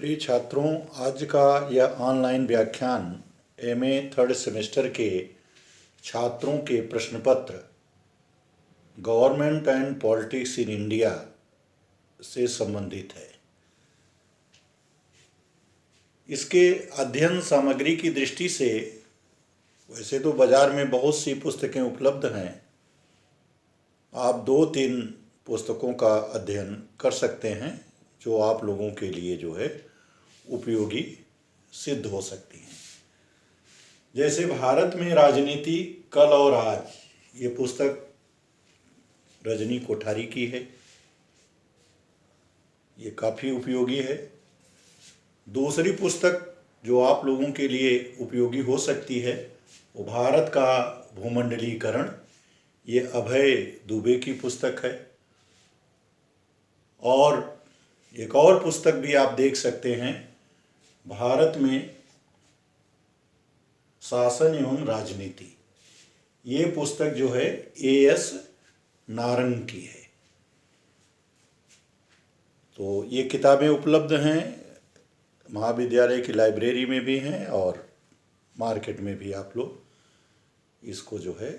प्रिय छात्रों, आज का यह ऑनलाइन व्याख्यान एमए थर्ड सेमेस्टर के छात्रों के प्रश्न पत्र government and politics in India से संबंधित है। इसके अध्ययन सामग्री की दृष्टि से वैसे तो बाज़ार में बहुत सी पुस्तकें उपलब्ध हैं। आप 2-3 पुस्तकों का अध्ययन कर सकते हैं जो आप लोगों के लिए जो है उपयोगी सिद्ध हो सकती हैं। जैसे भारत में राजनीति कल और आज, ये पुस्तक रजनी कोठारी की है। ये काफ़ी उपयोगी है। दूसरी पुस्तक जो आप लोगों के लिए उपयोगी हो सकती है वो भारत का भूमंडलीकरण, ये अभय दुबे की पुस्तक है। और एक और पुस्तक भी आप देख सकते हैं, भारत में शासन एवं राजनीति, ये पुस्तक जो है एएस नारंग की है। तो ये किताबें उपलब्ध हैं, महाविद्यालय की लाइब्रेरी में भी हैं और मार्केट में भी आप लोग इसको जो है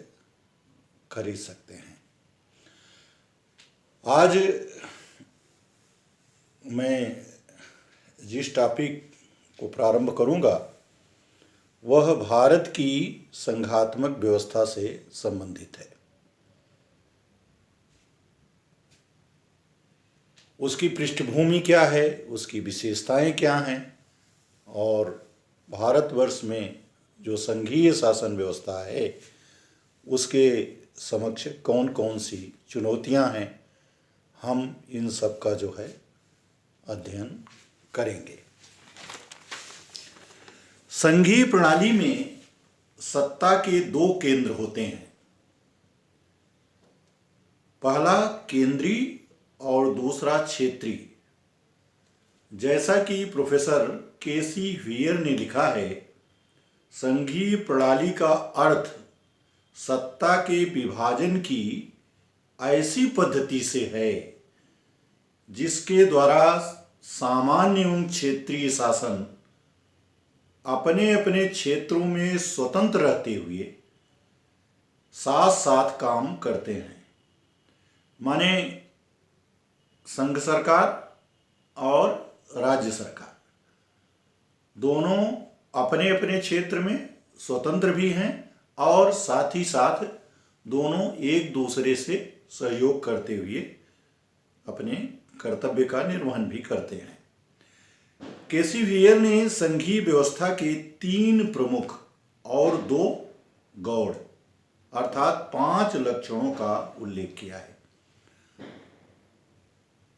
खरीद सकते हैं। आज मैं जिस टॉपिक को प्रारंभ करूंगा वह भारत की संघात्मक व्यवस्था से संबंधित है। उसकी पृष्ठभूमि क्या है, उसकी विशेषताएं क्या हैं और भारतवर्ष में जो संघीय शासन व्यवस्था है उसके समक्ष कौन कौन सी चुनौतियां हैं, हम इन सब का जो है अध्ययन करेंगे। संघीय प्रणाली में सत्ता के 2 केंद्र होते हैं, पहला केंद्रीय और दूसरा क्षेत्रीय। जैसा कि प्रोफेसर केसी व्हीयर ने लिखा है, संघीय प्रणाली का अर्थ सत्ता के विभाजन की ऐसी पद्धति से है जिसके द्वारा सामान्य एवं क्षेत्रीय शासन अपने अपने क्षेत्रों में स्वतंत्र रहते हुए साथ साथ काम करते हैं। माने संघ सरकार और राज्य सरकार दोनों अपने अपने क्षेत्र में स्वतंत्र भी हैं और साथ ही साथ दोनों एक दूसरे से सहयोग करते हुए अपने कर्तव्य का निर्वहन भी करते हैं। केसी व्हीयर ने संघीय व्यवस्था के 3 प्रमुख और 2 गौड़ अर्थात 5 लक्षणों का उल्लेख किया है।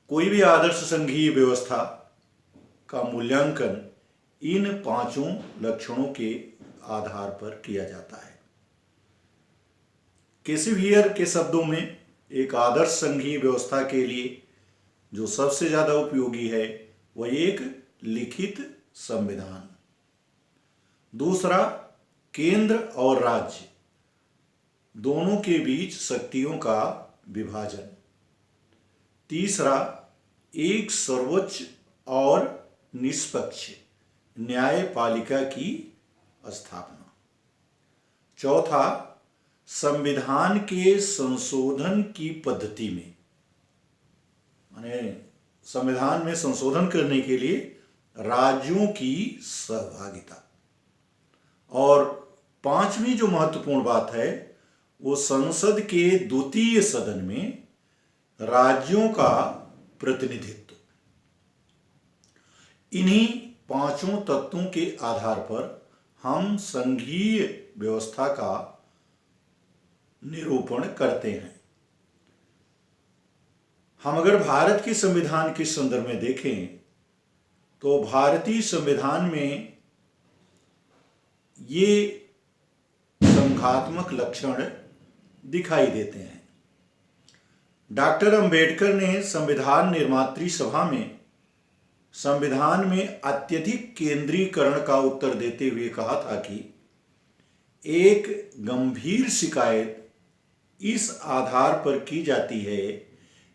कोई भी आदर्श संघीय व्यवस्था का मूल्यांकन इन 5 लक्षणों के आधार पर किया जाता है। केसी व्हीयर के शब्दों में एक आदर्श संघीय व्यवस्था के लिए जो सबसे ज़्यादा उपयोगी है वह एक लिखित संविधान, दूसरा केंद्र और राज्य दोनों के बीच शक्तियों का विभाजन, तीसरा एक सर्वोच्च और निष्पक्ष न्यायपालिका की स्थापना, चौथा संविधान के संशोधन की पद्धति में, माने संविधान में संशोधन करने के लिए राज्यों की सहभागिता, और 5वीं जो महत्वपूर्ण बात है वो संसद के 2य सदन में राज्यों का प्रतिनिधित्व। इन्हीं 5 तत्वों के आधार पर हम संघीय व्यवस्था का निरूपण करते हैं। हम अगर भारत के संविधान के संदर्भ में देखें तो भारतीय संविधान में ये संघात्मक लक्षण दिखाई देते हैं। डॉक्टर अंबेडकर ने संविधान निर्मात्री सभा में संविधान में अत्यधिक केंद्रीकरण का उत्तर देते हुए कहा था कि एक गंभीर शिकायत इस आधार पर की जाती है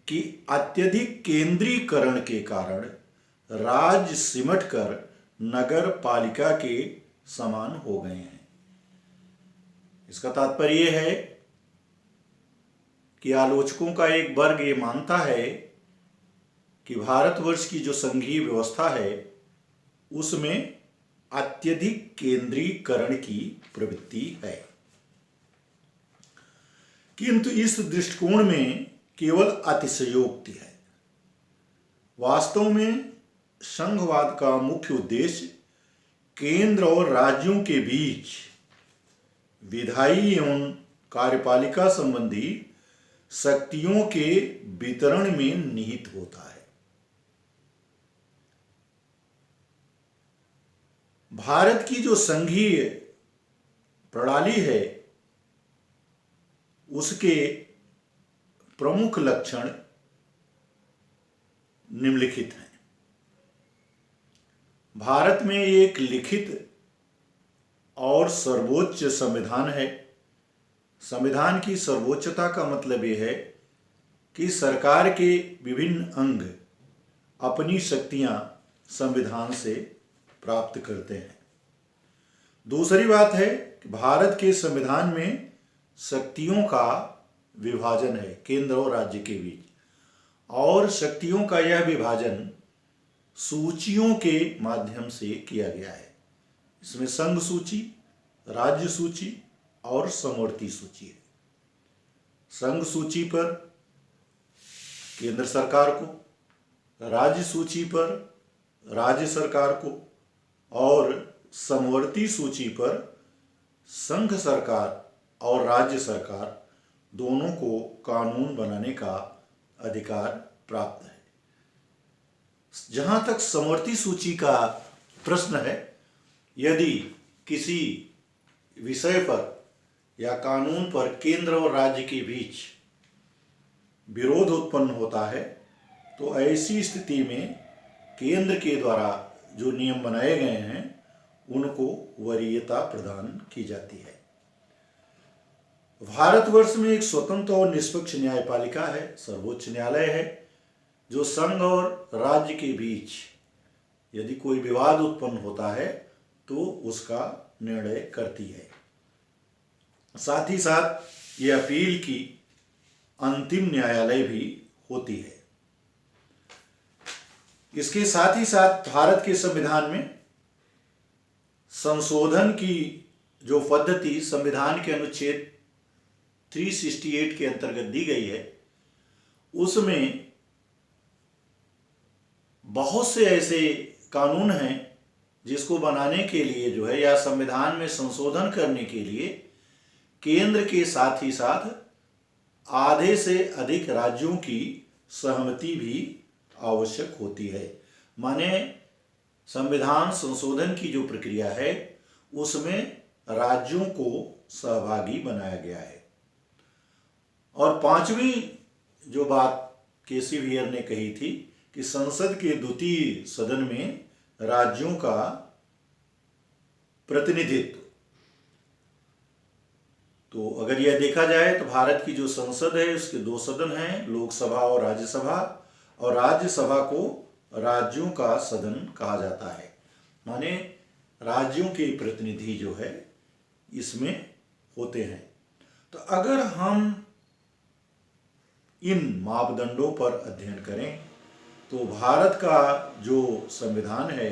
कि अत्यधिक केंद्रीकरण के कारण राज्य सिमटकर नगर पालिका के समान हो गए हैं। इसका तात्पर्य है कि आलोचकों का एक वर्ग ये मानता है कि भारतवर्ष की जो संघीय व्यवस्था है उसमें अत्यधिक केंद्रीकरण की प्रवृत्ति है, किंतु इस दृष्टिकोण में केवल अतिशयोक्ति है। वास्तव में संघवाद का मुख्य उद्देश्य केंद्र और राज्यों के बीच विधायी एवं कार्यपालिका संबंधी शक्तियों के वितरण में निहित होता है। भारत की जो संघीय प्रणाली है उसके प्रमुख लक्षण निम्नलिखित हैं। भारत में एक लिखित और सर्वोच्च संविधान है। संविधान की सर्वोच्चता का मतलब यह है कि सरकार के विभिन्न अंग अपनी शक्तियां संविधान से प्राप्त करते हैं। दूसरी बात है कि भारत के संविधान में शक्तियों का विभाजन है केंद्र और राज्य के बीच, और शक्तियों का यह विभाजन सूचियों के माध्यम से किया गया है। इसमें संघ सूची, राज्य सूची और समवर्ती सूची है। संघ सूची पर केंद्र सरकार को, राज्य सूची पर राज्य सरकार को और समवर्ती सूची पर संघ सरकार और राज्य सरकार दोनों को कानून बनाने का अधिकार प्राप्त है। जहां तक समवर्ती सूची का प्रश्न है, यदि किसी विषय पर या कानून पर केंद्र और राज्य के बीच विरोध उत्पन्न होता है तो ऐसी स्थिति में केंद्र के द्वारा जो नियम बनाए गए हैं उनको वरीयता प्रदान की जाती है। भारतवर्ष में एक स्वतंत्र और निष्पक्ष न्यायपालिका है, सर्वोच्च न्यायालय है, जो संघ और राज्य के बीच यदि कोई विवाद उत्पन्न होता है तो उसका निर्णय करती है। साथ ही साथ ये अपील की अंतिम न्यायालय भी होती है। इसके साथ ही साथ भारत के संविधान में संशोधन की जो पद्धति संविधान के अनुच्छेद 368 के अंतर्गत दी गई है, उसमें बहुत से ऐसे कानून हैं जिसको बनाने के लिए जो है या संविधान में संशोधन करने के लिए केंद्र के साथ ही साथ आधे से अधिक राज्यों की सहमति भी आवश्यक होती है। माने संविधान संशोधन की जो प्रक्रिया है उसमें राज्यों को सहभागी बनाया गया है। और पांचवी जो बात केसी वियर ने कही थी कि संसद के द्वितीय सदन में राज्यों का प्रतिनिधित्व, तो अगर यह देखा जाए तो भारत की जो संसद है उसके दो सदन हैं, लोकसभा और राज्यसभा, और राज्यसभा को राज्यों का सदन कहा जाता है। माने राज्यों के प्रतिनिधि जो है इसमें होते हैं। तो अगर हम इन मापदंडों पर अध्ययन करें तो भारत का जो संविधान है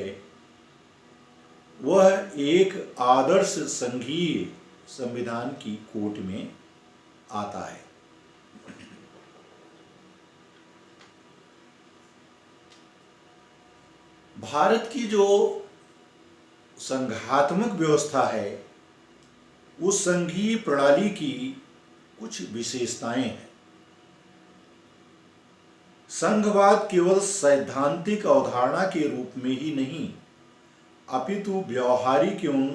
वह एक आदर्श संघीय संविधान की कोट में आता है। भारत की जो संघात्मक व्यवस्था है उस संघीय प्रणाली की कुछ विशेषताएं हैं। संघवाद केवल सैद्धांतिक अवधारणा के रूप में ही नहीं अपितु व्यावहारिक एवं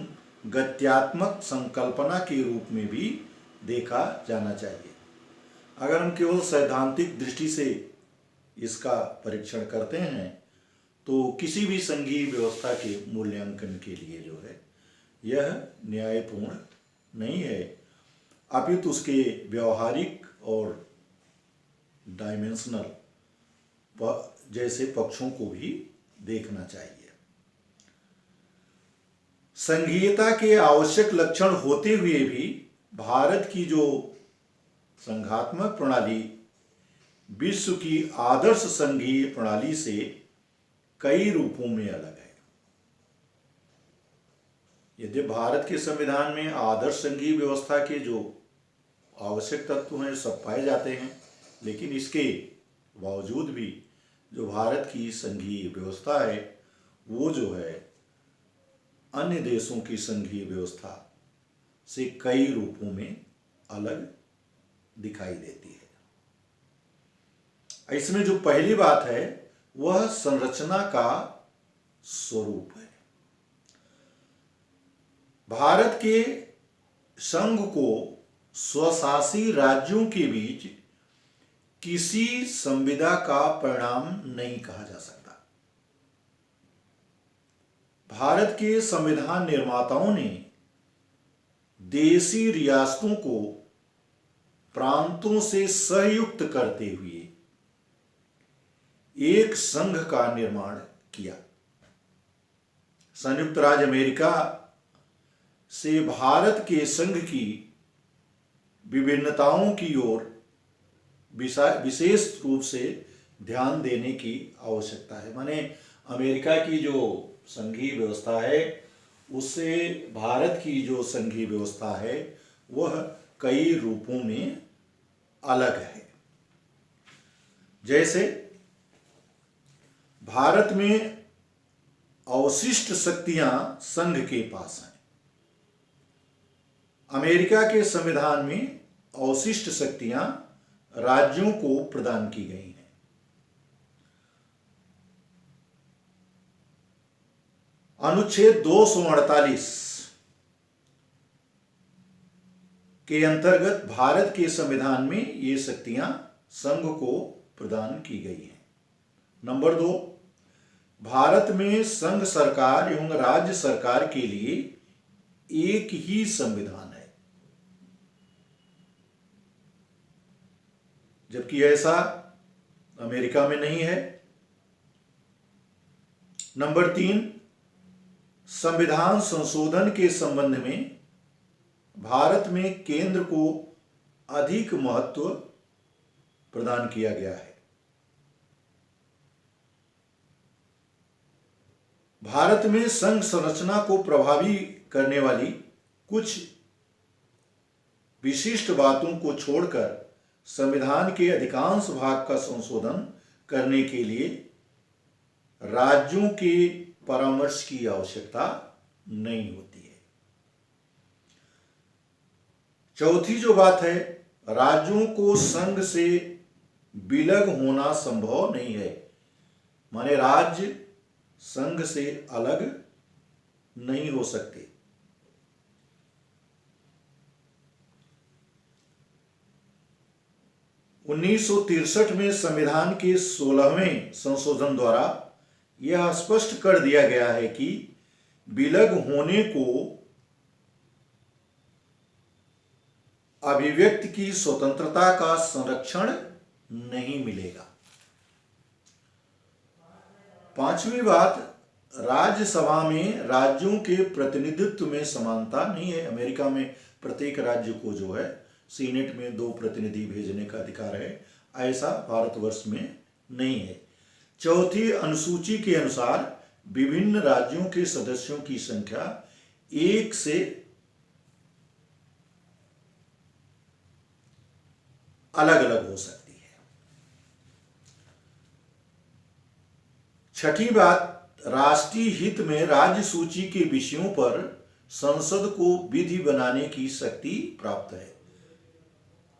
गत्यात्मक संकल्पना के रूप में भी देखा जाना चाहिए। अगर हम केवल सैद्धांतिक दृष्टि से इसका परीक्षण करते हैं तो किसी भी संघीय व्यवस्था के मूल्यांकन के लिए जो है यह न्यायपूर्ण नहीं है, अपितु उसके व्यावहारिक और डायमेंशनल जैसे पक्षों को भी देखना चाहिए। संघीयता के आवश्यक लक्षण होते हुए भी भारत की जो संघात्मक प्रणाली विश्व की आदर्श संघीय प्रणाली से कई रूपों में अलग है। यदि भारत के संविधान में आदर्श संघीय व्यवस्था के जो आवश्यक तत्व हैं सब पाए जाते हैं, लेकिन इसके बावजूद भी जो भारत की संघीय व्यवस्था है वो जो है अन्य देशों की संघीय व्यवस्था से कई रूपों में अलग दिखाई देती है। इसमें जो पहली बात है वह संरचना का स्वरूप है। भारत के संघ को स्वशासी राज्यों के बीच किसी संविदा का परिणाम नहीं कहा जा सकता। भारत के संविधान निर्माताओं ने देशी रियासतों को प्रांतों से सहयुक्त करते हुए एक संघ का निर्माण किया। संयुक्त राज्य अमेरिका से भारत के संघ की विभिन्नताओं की ओर विशेष रूप से ध्यान देने की आवश्यकता है। माने अमेरिका की जो संघीय व्यवस्था है उससे भारत की जो संघीय व्यवस्था है वह कई रूपों में अलग है। जैसे भारत में अवशिष्ट शक्तियां संघ के पास हैं। अमेरिका के संविधान में अवशिष्ट शक्तियां राज्यों को प्रदान की गई हैं। अनुच्छेद 248 के अंतर्गत भारत के संविधान में ये शक्तियां संघ को प्रदान की गई हैं। नंबर 2, भारत में संघ सरकार एवं राज्य सरकार के लिए एक ही संविधान है, जबकि ऐसा अमेरिका में नहीं है। नंबर 3, संविधान संशोधन के संबंध में भारत में केंद्र को अधिक महत्व प्रदान किया गया है। भारत में संघ संरचना को प्रभावी करने वाली कुछ विशिष्ट बातों को छोड़कर संविधान के अधिकांश भाग का संशोधन करने के लिए राज्यों के परामर्श की आवश्यकता नहीं होती है। चौथी जो बात है, राज्यों को संघ से विलग होना संभव नहीं है। माने राज्य संघ से अलग नहीं हो सकते। उन्नीस में संविधान के 16वें संशोधन द्वारा यह स्पष्ट कर दिया गया है कि विलग होने को अभिव्यक्ति की स्वतंत्रता का संरक्षण नहीं मिलेगा। पांचवी बात, राज्यसभा में राज्यों के प्रतिनिधित्व में समानता नहीं है। अमेरिका में प्रत्येक राज्य को जो है सीनेट में 2 प्रतिनिधि भेजने का अधिकार है, ऐसा भारतवर्ष में नहीं है। चौथी अनुसूची के अनुसार विभिन्न राज्यों के सदस्यों की संख्या 1 से अलग अलग हो सकती है। छठी बात, राष्ट्रीय हित में राज्य सूची के विषयों पर संसद को विधि बनाने की शक्ति प्राप्त है।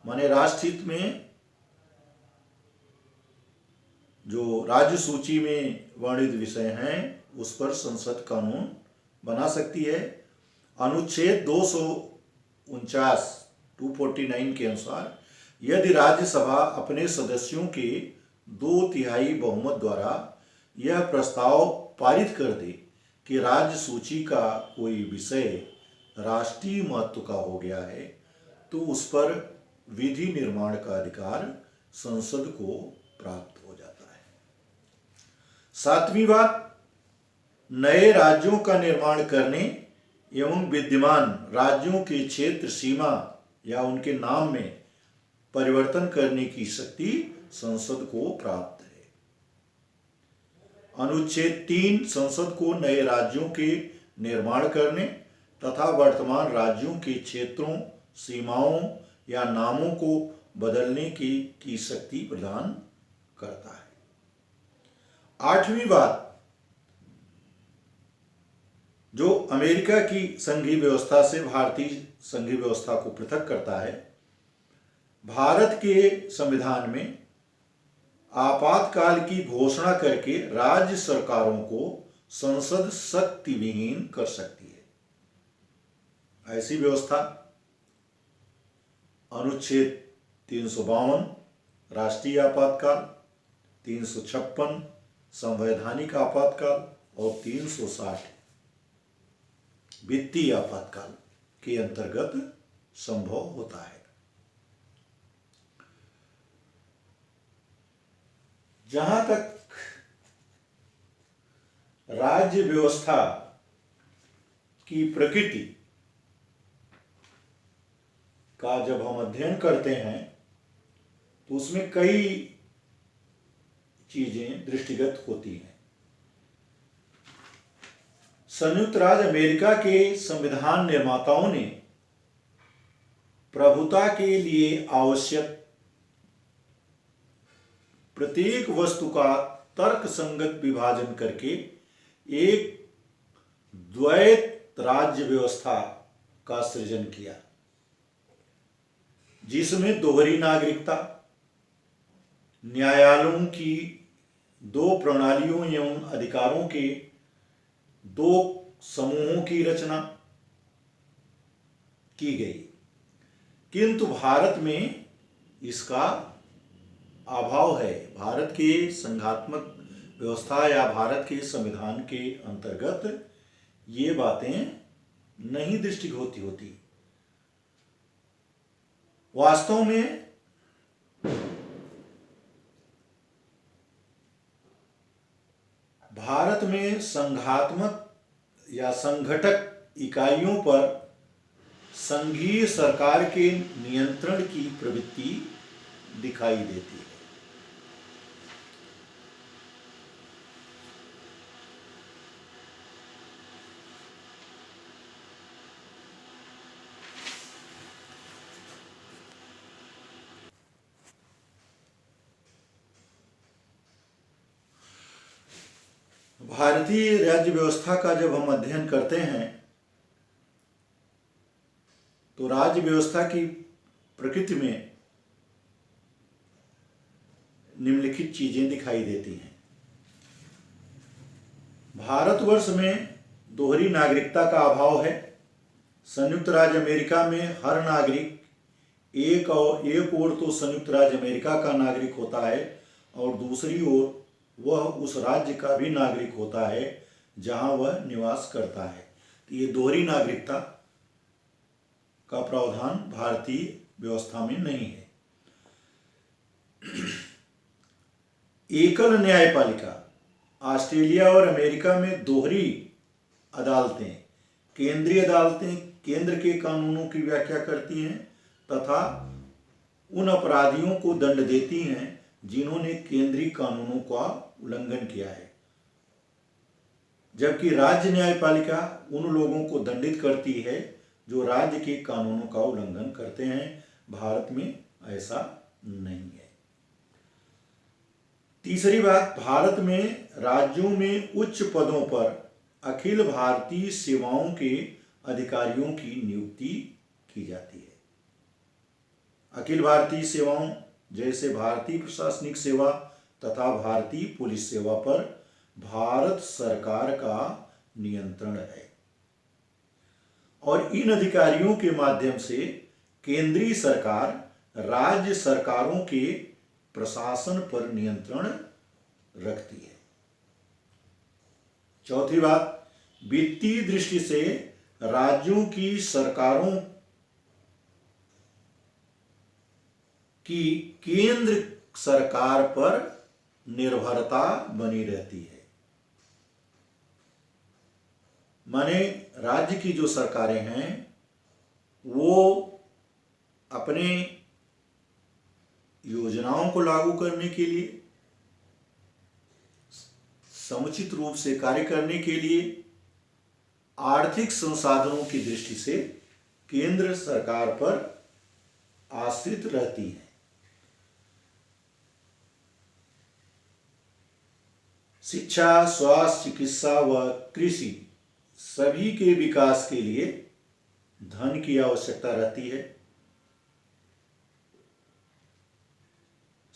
माने राष्ट्र हित में जो राज्य सूची में वर्णित विषय हैं उस पर संसद कानून बना सकती है। अनुच्छेद 249 के अनुसार यदि राज्यसभा अपने सदस्यों के 2/3 बहुमत द्वारा यह प्रस्ताव पारित कर दे कि राज्य सूची का कोई विषय राष्ट्रीय महत्व का हो गया है, तो उस पर विधि निर्माण का अधिकार संसद को प्राप्त हो जाता है। 7वीं बात, नए राज्यों का निर्माण करने एवं विद्यमान राज्यों की क्षेत्र सीमा या उनके नाम में परिवर्तन करने की शक्ति संसद को प्राप्त है। अनुच्छेद 3 संसद को नए राज्यों के निर्माण करने तथा वर्तमान राज्यों के क्षेत्रों, सीमाओं या नामों को बदलने की शक्ति प्रदान करता है। आठवीं बात जो अमेरिका की संघीय व्यवस्था से भारतीय संघीय व्यवस्था को पृथक करता है, भारत के संविधान में आपातकाल की घोषणा करके राज्य सरकारों को संसद शक्ति विहीन कर सकती है। ऐसी व्यवस्था अनुच्छेद 352 राष्ट्रीय आपातकाल, 356 संवैधानिक आपातकाल और 360 वित्तीय आपातकाल के अंतर्गत संभव होता है। जहां तक राज्य व्यवस्था की प्रकृति का जब हम अध्ययन करते हैं तो उसमें कई चीजें दृष्टिगत होती हैं। संयुक्त राज्य अमेरिका के संविधान निर्माताओं ने प्रभुता के लिए आवश्यक प्रत्येक वस्तु का तर्कसंगत विभाजन करके एक द्वैत राज्य व्यवस्था का सृजन किया, जिसमें दोहरी नागरिकता, न्यायालयों की दो प्रणालियों एवं अधिकारों के दो समूहों की रचना की गई। किंतु भारत में इसका अभाव है। भारत के संघात्मक व्यवस्था या भारत के संविधान के अंतर्गत ये बातें नहीं दृष्टिगत होती। वास्तव में भारत में संघात्मक या संघटक इकाइयों पर संघीय सरकार के नियंत्रण की प्रवृत्ति दिखाई देती है। भारतीय राज्य व्यवस्था का जब हम अध्ययन करते हैं तो राज्य व्यवस्था की प्रकृति में निम्नलिखित चीजें दिखाई देती हैं। भारतवर्ष में दोहरी नागरिकता का अभाव है। संयुक्त राज्य अमेरिका में हर नागरिक एक ओर तो संयुक्त राज्य अमेरिका का नागरिक होता है और दूसरी ओर वह उस राज्य का भी नागरिक होता है जहां वह निवास करता है। तो ये दोहरी नागरिकता का प्रावधान भारतीय व्यवस्था में नहीं है। एकल न्यायपालिका, ऑस्ट्रेलिया और अमेरिका में दोहरी अदालतें, केंद्रीय अदालतें केंद्र के कानूनों की व्याख्या करती हैं तथा उन अपराधियों को दंड देती हैं जिन्होंने केंद्रीय कानूनों का उल्लंघन किया है, जबकि राज्य न्यायपालिका उन लोगों को दंडित करती है जो राज्य के कानूनों का उल्लंघन करते हैं। भारत में ऐसा नहीं है। तीसरी बात, भारत में राज्यों में उच्च पदों पर अखिल भारतीय सेवाओं के अधिकारियों की नियुक्ति की जाती है। अखिल भारतीय सेवाओं जैसे भारतीय प्रशासनिक सेवा तथा भारतीय पुलिस सेवा पर भारत सरकार का नियंत्रण है और इन अधिकारियों के माध्यम से केंद्रीय सरकार राज्य सरकारों के प्रशासन पर नियंत्रण रखती है। चौथी बात, वित्तीय दृष्टि से राज्यों की सरकारों की केंद्र सरकार पर निर्भरता बनी रहती है। माने राज्य की जो सरकारें हैं वो अपने योजनाओं को लागू करने के लिए, समुचित रूप से कार्य करने के लिए आर्थिक संसाधनों की दृष्टि से केंद्र सरकार पर आश्रित रहती हैं। शिक्षा, स्वास्थ्य, चिकित्सा व कृषि सभी के विकास के लिए धन की आवश्यकता रहती है।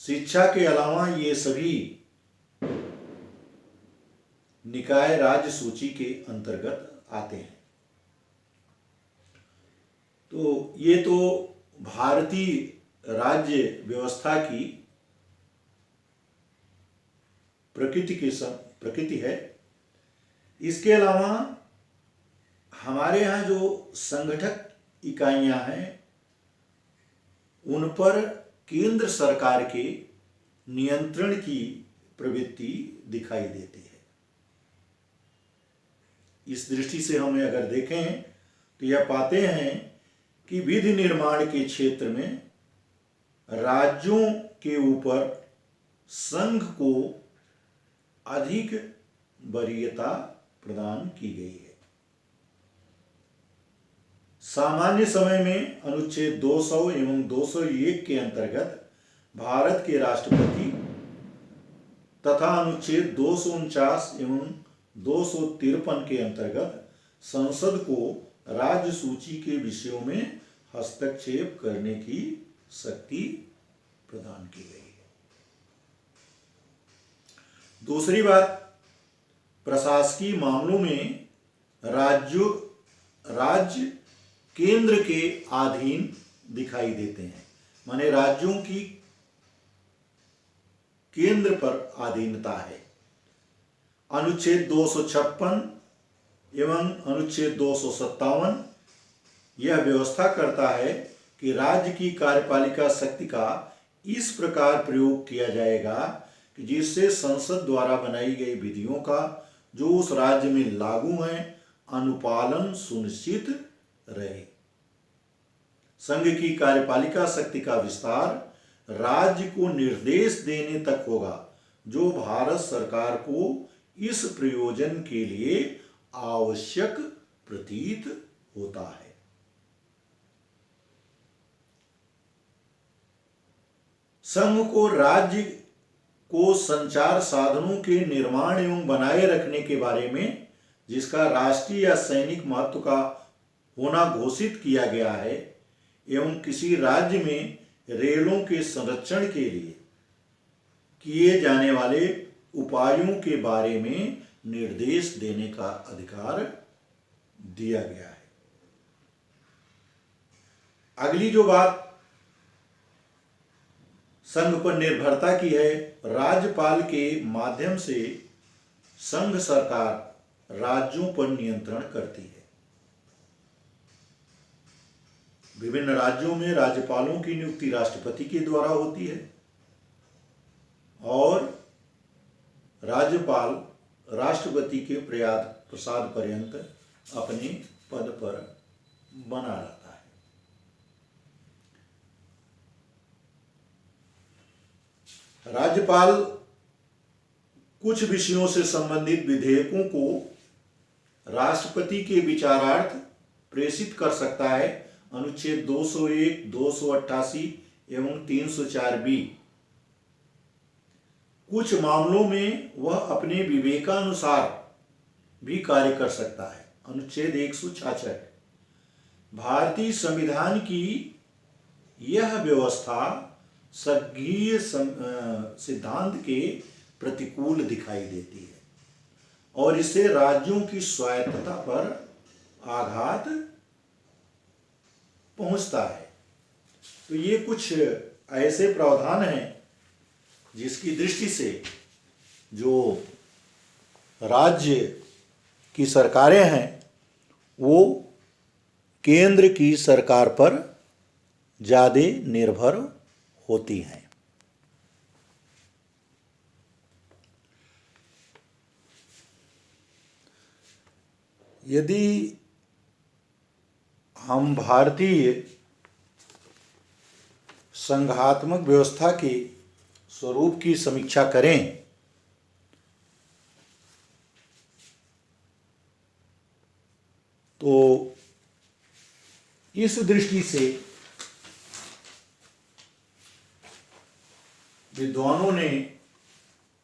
शिक्षा के अलावा ये सभी निकाय राज्य सूची के अंतर्गत आते हैं। तो ये तो भारतीय राज्य व्यवस्था की प्रकृति है। इसके अलावा हमारे यहाँ जो संगठक इकाइयाँ हैं उन पर केंद्र सरकार के नियंत्रण की प्रवृत्ति दिखाई देती है। इस दृष्टि से हमें अगर देखें तो यह पाते हैं कि विधि निर्माण के क्षेत्र में राज्यों के ऊपर संघ को अधिक वरीयता प्रदान की गई है। सामान्य समय में अनुच्छेद 200 एवं 201 के अंतर्गत भारत के राष्ट्रपति तथा अनुच्छेद 249 एवं 253 के अंतर्गत संसद को राज्य सूची के विषयों में हस्तक्षेप करने की शक्ति प्रदान की गई है। दूसरी बात, प्रशासकीय मामलों में राज्य केंद्र के अधीन दिखाई देते हैं। माने राज्यों की केंद्र पर अधीनता है। अनुच्छेद 256 एवं अनुच्छेद 257 यह व्यवस्था करता है कि राज्य की कार्यपालिका शक्ति का इस प्रकार प्रयोग किया जाएगा कि जिससे संसद द्वारा बनाई गई विधियों का जो उस राज्य में लागू हैं अनुपालन सुनिश्चित रहे। संघ की कार्यपालिका शक्ति का विस्तार राज्य को निर्देश देने तक होगा जो भारत सरकार को इस प्रयोजन के लिए आवश्यक प्रतीत होता है। संघ को राज्य को संचार साधनों के निर्माण एवं बनाए रखने के बारे में जिसका राष्ट्रीय या सैनिक महत्व का होना घोषित किया गया है एवं किसी राज्य में रेलों के संरक्षण के लिए किए जाने वाले उपायों के बारे में निर्देश देने का अधिकार दिया गया है। अगली जो बात संघ पर निर्भरता की है, राज्यपाल के माध्यम से संघ सरकार राज्यों पर नियंत्रण करती है। विभिन्न राज्यों में राज्यपालों की नियुक्ति राष्ट्रपति के द्वारा होती है और राज्यपाल राष्ट्रपति के प्रसाद पर्यंत अपने पद पर बना रहता है। राज्यपाल कुछ विषयों से संबंधित विधेयकों को राष्ट्रपति के विचारार्थ प्रेषित कर सकता है। अनुच्छेद 201, 288 एवं 304B। कुछ मामलों में वह अपने विवेकानुसार भी कार्य कर सकता है। अनुच्छेद 166। भारतीय संविधान की यह व्यवस्था संघीय सिद्धांत के प्रतिकूल दिखाई देती है और इससे राज्यों की स्वायत्तता पर आघात पहुंचता है। तो ये कुछ ऐसे प्रावधान हैं जिसकी दृष्टि से जो राज्य की सरकारें हैं वो केंद्र की सरकार पर ज़्यादा निर्भर होती हैं। यदि हम भारतीय संघात्मक व्यवस्था के स्वरूप की समीक्षा करें तो इस दृष्टि से विद्वानों ने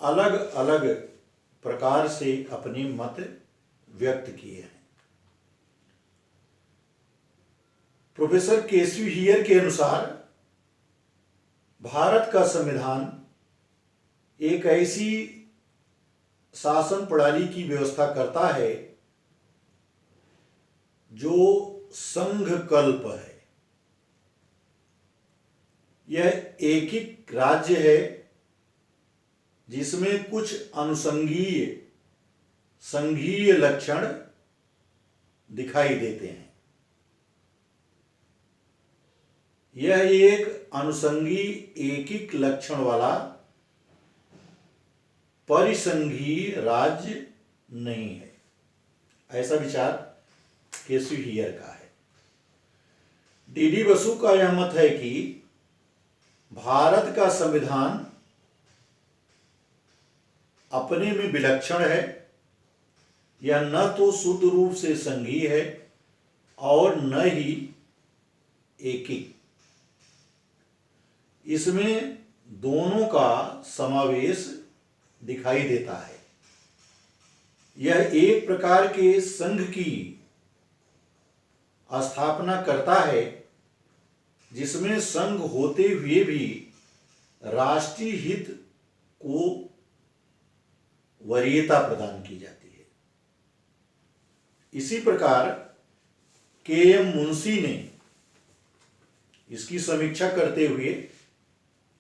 अलग अलग प्रकार से अपने मत व्यक्त किए हैं। प्रोफेसर केसी हियर के अनुसार भारत का संविधान एक ऐसी शासन प्रणाली की व्यवस्था करता है जो संघकल्प है। यह एकीक राज्य है जिसमें कुछ अनुसंघीय संघीय लक्षण दिखाई देते हैं। यह एक अनुसंघीय एकीक लक्षण वाला परिसंघीय राज्य नहीं है, ऐसा विचार केसी हियर का है। डीडी बसु का यह मत है कि भारत का संविधान अपने में विलक्षण है। यह न तो शुद्ध रूप से संघीय है और न ही एकीक। इसमें दोनों का समावेश दिखाई देता है। यह एक प्रकार के संघ की स्थापना करता है जिसमें संघ होते हुए भी राष्ट्रीय हित को वरीयता प्रदान की जाती है। इसी प्रकार के एम मुंशी ने इसकी समीक्षा करते हुए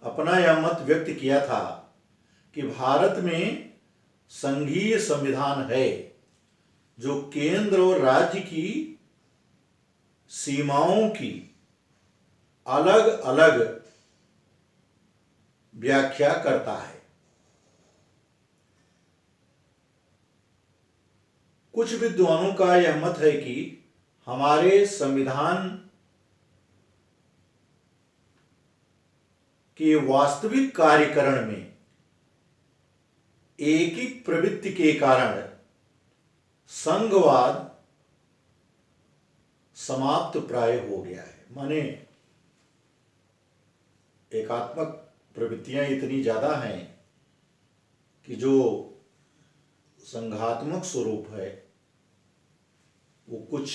अपना यह मत व्यक्त किया था कि भारत में संघीय संविधान है जो केंद्र और राज्य की सीमाओं की अलग अलग व्याख्या करता है। कुछ विद्वानों का यह मत है कि हमारे संविधान के वास्तविक कार्यकरण में एकीक प्रवृत्ति के कारण संघवाद समाप्त प्राय हो गया है। माने एकात्मक प्रवृत्तियां इतनी ज्यादा हैं कि जो संघात्मक स्वरूप है वो कुछ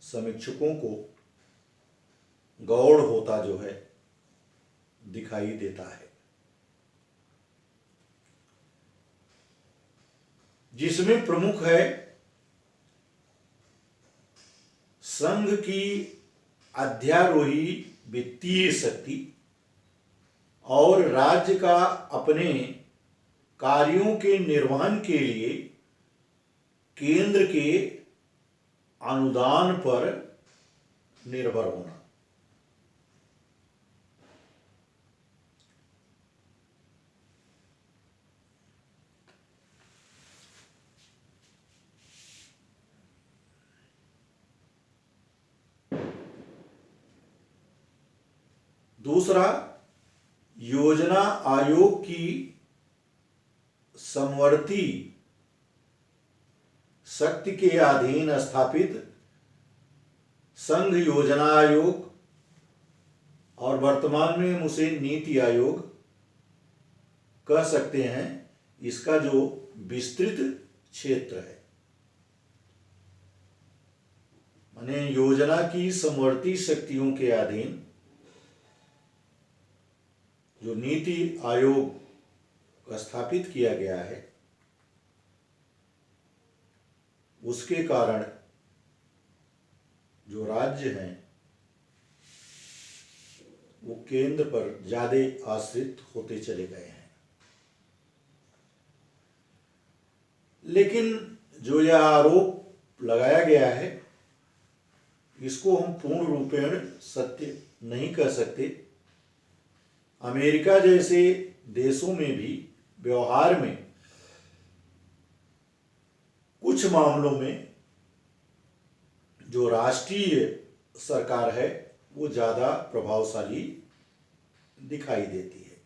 समीक्षकों को गौड़ होता जो है दिखाई देता है, जिसमें प्रमुख है संघ की अध्यारोही वित्तीय शक्ति और राज्य का अपने कार्यों के निर्वहन के लिए केंद्र के अनुदान पर निर्भर होना। दूसरा, योजना आयोग की समवर्ती शक्ति के अधीन स्थापित संघ योजना आयोग और वर्तमान में हम उसे नीति आयोग कह सकते हैं, इसका जो विस्तृत क्षेत्र है। माने योजना की समवर्ती शक्तियों के अधीन जो नीति आयोग स्थापित किया गया है उसके कारण जो राज्य हैं वो केंद्र पर ज्यादा आश्रित होते चले गए हैं। लेकिन जो यह आरोप लगाया गया है इसको हम पूर्ण रूपेण सत्य नहीं कह सकते। अमेरिका जैसे देशों में भी व्यवहार में कुछ मामलों में जो राष्ट्रीय सरकार है वो ज़्यादा प्रभावशाली दिखाई देती है।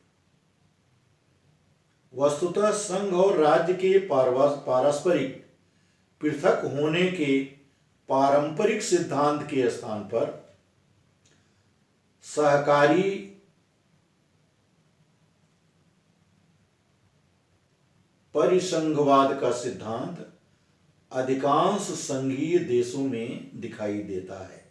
वस्तुतः संघ और राज्य के पारस्परिक पृथक होने के पारंपरिक सिद्धांत के स्थान पर सहकारी परिसंघवाद का सिद्धांत अधिकांश संघीय देशों में दिखाई देता है।